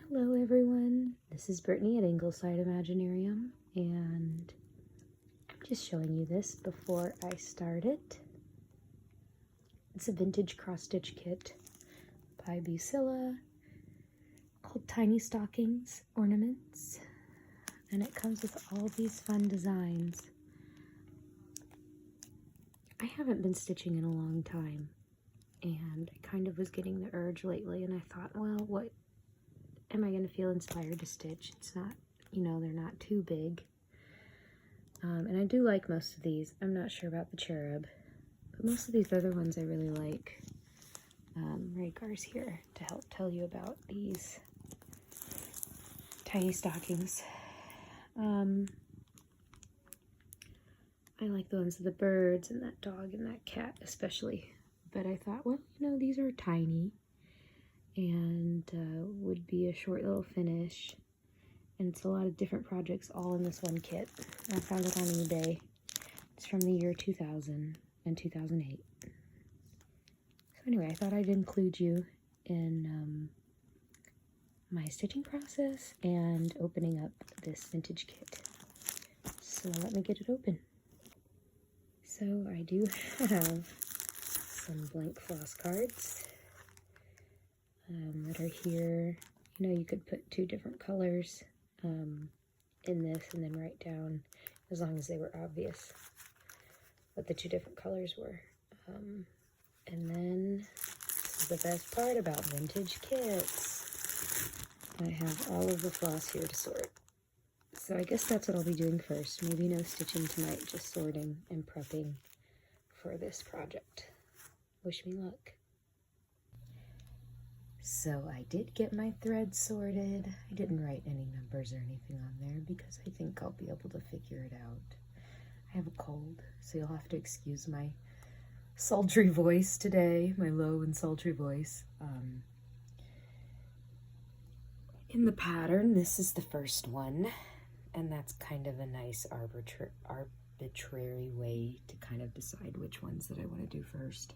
Hello everyone, this is Brittany at Ingleside Imaginarium, and I'm just showing you this before I start it. It's a vintage cross-stitch kit by Bucilla called Tiny Stockings Ornaments, and it comes with all these fun designs. I haven't been stitching in a long time, and I kind of was getting the urge lately, and I thought, well, what am I going to feel inspired to stitch? It's not, you know, they're not too big. And I do like most of these. I'm not sure about the cherub, but most of these other ones I really like. Rhaegar's here to help tell you about these tiny stockings. I like the ones of the birds and that dog and that cat especially. But I thought, well, you know, these are tiny and would be a short little finish, and it's a lot of different projects all in this one kit. I found it on eBay. It's from the year 2000 and 2008. So anyway, I thought I'd include you in my stitching process and opening up this vintage kit. So let me get it open. So I do have some blank floss cards that are here. You know, you could put 2 different colors in this and then write down, as long as they were obvious, what the 2 different colors were. And then, this is the best part about vintage kits, I have all of the floss here to sort. So I guess that's what I'll be doing first. Maybe no stitching tonight, just sorting and prepping for this project. Wish me luck. So I did get my threads sorted. I didn't write any numbers or anything on there because I think I'll be able to figure it out. I have a cold, so you'll have to excuse my sultry voice today, my low and sultry voice. In the pattern, this is the first one, and that's kind of a nice arbitrary way to kind of decide which ones that I want to do first.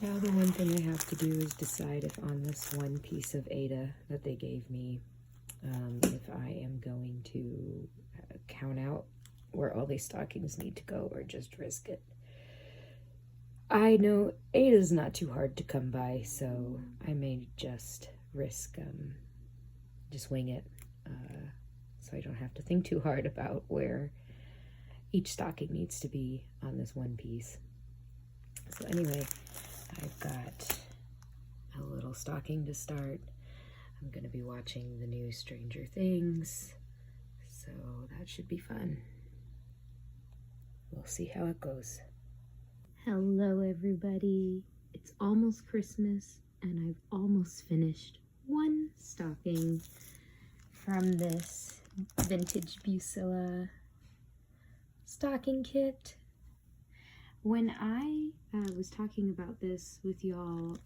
Now the one thing I have to do is decide if on this one piece of Ada that they gave me, if I am going to count out where all these stockings need to go or just risk it. I know Ada's not too hard to come by, so I may just risk, just wing it, so I don't have to think too hard about where each stocking needs to be on this one piece. So anyway, I've got a little stocking to start. I'm going to be watching the new Stranger Things, so that should be fun. We'll see how it goes. Hello everybody. It's almost Christmas and I've almost finished one stocking from this vintage Bucilla stocking kit. When I was talking about this with y'all,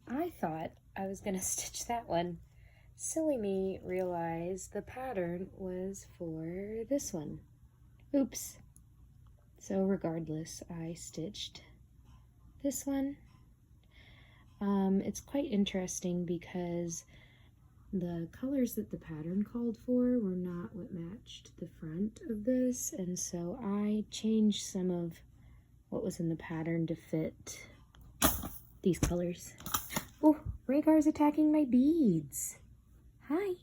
I thought I was going to stitch that one. Silly me realized the pattern was for this one. Oops. So regardless, I stitched this one. It's quite interesting because the colors that the pattern called for were not what matched the front of this, and so I changed some of what was in the pattern to fit these colors. Oh, Rhaegar's attacking my beads. Hi.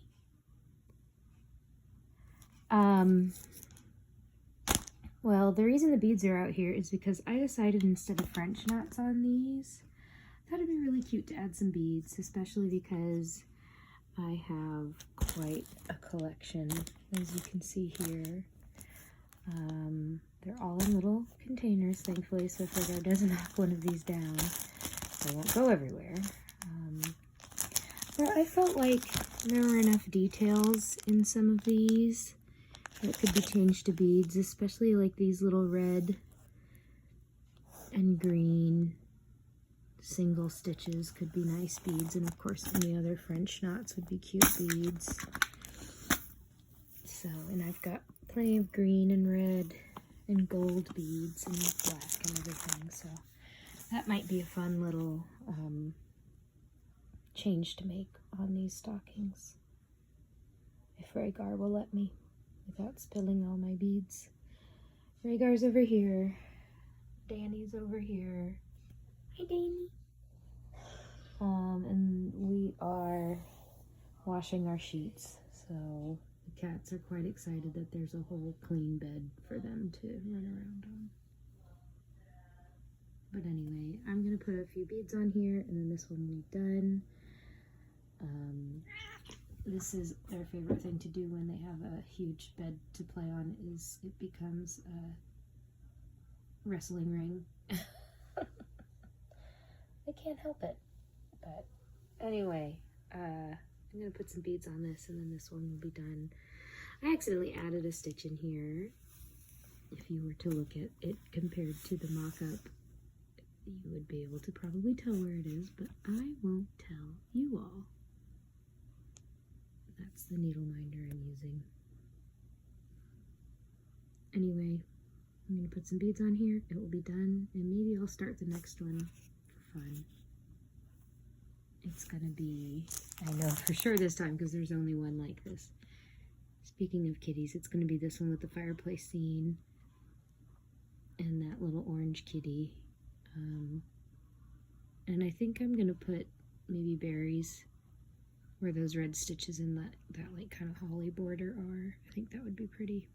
Well, the reason the beads are out here is because I decided instead of French knots on these, I thought it'd be really cute to add some beads, especially because I have quite a collection, as you can see here. They're all in little containers, thankfully, so if Rhaegar doesn't knock one of these down, they won't go everywhere. But I felt like there were enough details in some of these that could be changed to beads, especially like these little red and green single stitches could be nice beads, and of course any other French knots would be cute beads. So, and I've got plenty of green and red and gold beads and black and everything, so that might be a fun little change to make on these stockings. If Rhaegar will let me, without spilling all my beads. Rhaegar's over here. Danny's over here. Hi, Danny. And we are washing our sheets, so the cats are quite excited that there's a whole clean bed for them to run around on. But anyway, I'm gonna put a few beads on here, and then this one will be done. This is their favorite thing to do when they have a huge bed to play on, is it becomes a wrestling ring. I can't help it. But anyway, I'm gonna put some beads on this, and then this one will be done. I accidentally added a stitch in here. If you were to look at it compared to the mock-up, you would be able to probably tell where it is, but I won't tell you all. That's the needle minder I'm using. Anyway, I'm gonna put some beads on here. It will be done, and maybe I'll start the next one for fun. It's gonna be, I know for sure this time, because there's only one like this. Speaking of kitties, it's gonna be this one with the fireplace scene and that little orange kitty. And I think I'm gonna put maybe berries where those red stitches in that like kind of holly border are. I think that would be pretty.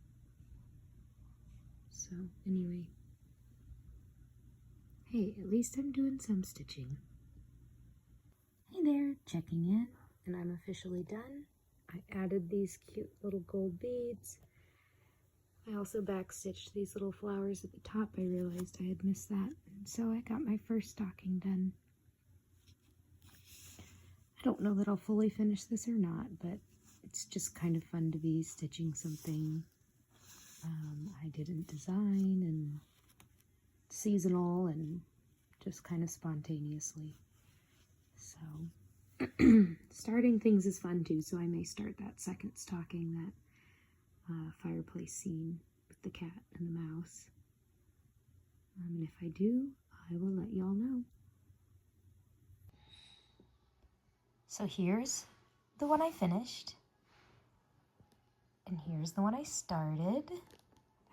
So anyway, hey, at least I'm doing some stitching. Hey there, checking in, and I'm officially done. I added these cute little gold beads. I also backstitched these little flowers at the top. I realized I had missed that, and so I got my first stocking done. I don't know that I'll fully finish this or not, but it's just kind of fun to be stitching something I didn't design and seasonal and just kind of spontaneously. So starting things is fun too, so I may start that second stocking, that fireplace scene with the cat and the mouse. And if I do, I will let y'all know. So here's the one I finished, and here's the one I started.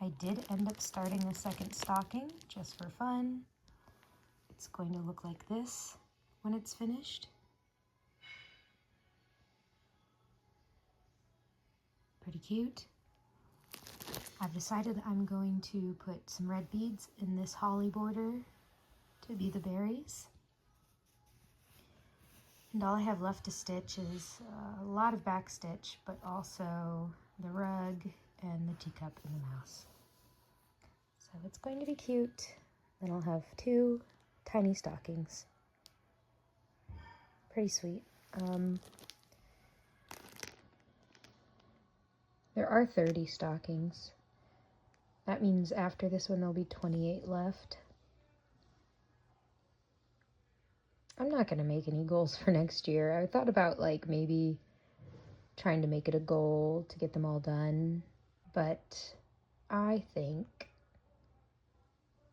I did end up starting a second stocking just for fun. It's going to look like this when it's finished. Pretty cute. I've decided I'm going to put some red beads in this holly border to be the berries. And all I have left to stitch is a lot of back stitch, but also the rug and the teacup and the mouse. So it's going to be cute. Then I'll have 2 tiny stockings. Pretty sweet. There are 30 stockings. That means after this one there'll be 28 left. I'm not going to make any goals for next year. I thought about like maybe trying to make it a goal to get them all done, but I think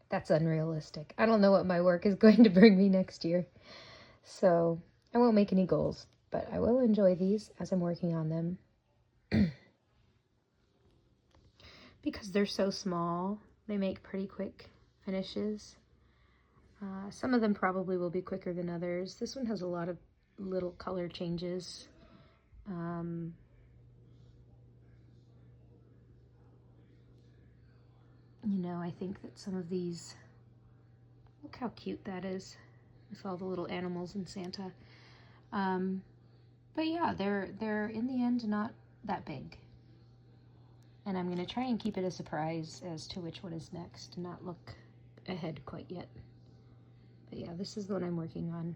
that's unrealistic. I don't know what my work is going to bring me next year, so I won't make any goals, but I will enjoy these as I'm working on them. Because they're so small, they make pretty quick finishes. Some of them probably will be quicker than others. This one has a lot of little color changes. You know, I think that some of these, look how cute that is with all the little animals and Santa. But yeah, they're in the end not that big. And I'm gonna try and keep it a surprise as to which one is next, and not look ahead quite yet. But yeah, this is the one I'm working on.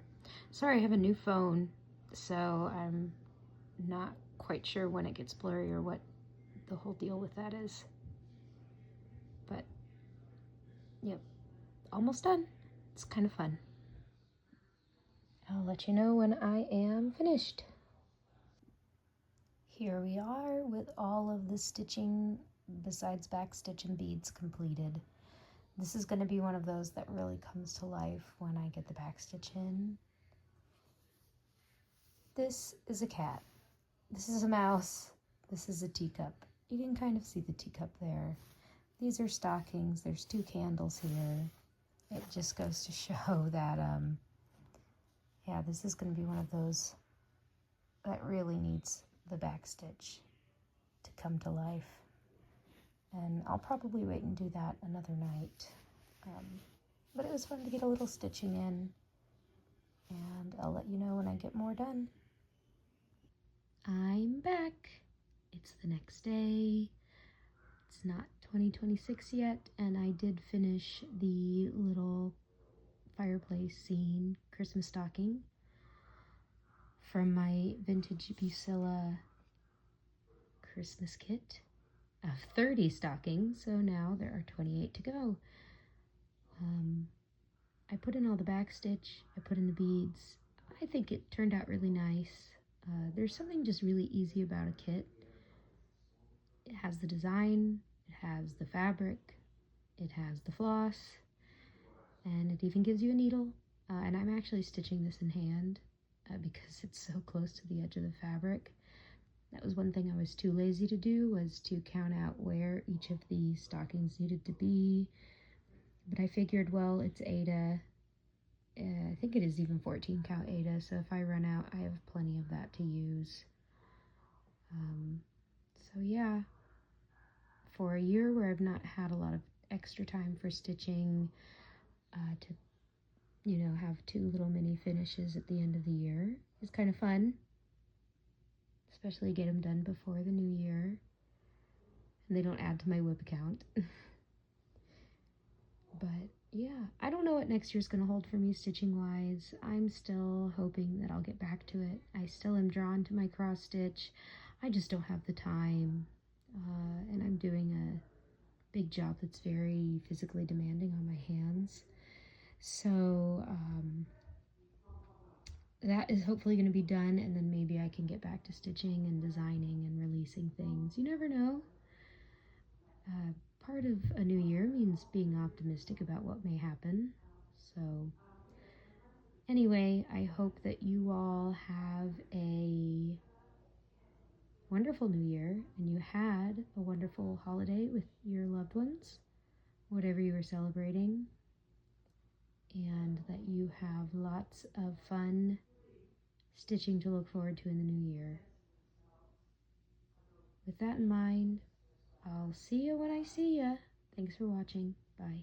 Sorry, I have a new phone, so I'm not quite sure when it gets blurry or what the whole deal with that is. But, yep, almost done. It's kind of fun. I'll let you know when I am finished. Here we are with all of the stitching besides back stitch and beads completed. This is going to be one of those that really comes to life when I get the back stitch in. This is a cat. This is a mouse. This is a teacup. You can kind of see the teacup there. These are stockings. There's 2 candles here. It just goes to show that, yeah, this is going to be one of those that really needs the back stitch to come to life. And I'll probably wait and do that another night. But it was fun to get a little stitching in, and I'll let you know when I get more done. I'm back. It's the next day. It's not 2026 yet, and I did finish the little fireplace scene Christmas stocking from my vintage Busilla Christmas kit of 30 stockings, so now there are 28 to go. I put in all the back stitch, I put in the beads. I think it turned out really nice. There's something just really easy about a kit. It has the design, it has the fabric, it has the floss, and it even gives you a needle. And I'm actually stitching this in hand because it's so close to the edge of the fabric. That was one thing I was too lazy to do, was to count out where each of the stockings needed to be. But I figured, well, it's Aida. I think it is even 14 count Aida, so if I run out, I have plenty of that to use. So yeah, for a year where I've not had a lot of extra time for stitching, to, you know, have 2 little mini finishes at the end of the year is kind of fun, especially get them done before the new year, and they don't add to my WIP account. But yeah, I don't know what next year's going to hold for me stitching wise. I'm still hoping that I'll get back to it. I still am drawn to my cross stitch. I just don't have the time, and I'm doing a big job that's very physically demanding on my hands. So that is hopefully going to be done, and then maybe I can get back to stitching and designing and releasing things. You never know. Part of a new year means being optimistic about what may happen. So anyway, I hope that you all have a wonderful new year, and you had a wonderful holiday with your loved ones, whatever you were celebrating, and that you have lots of fun stitching to look forward to in the new year. With that in mind, I'll see you when I see ya. Thanks for watching. Bye.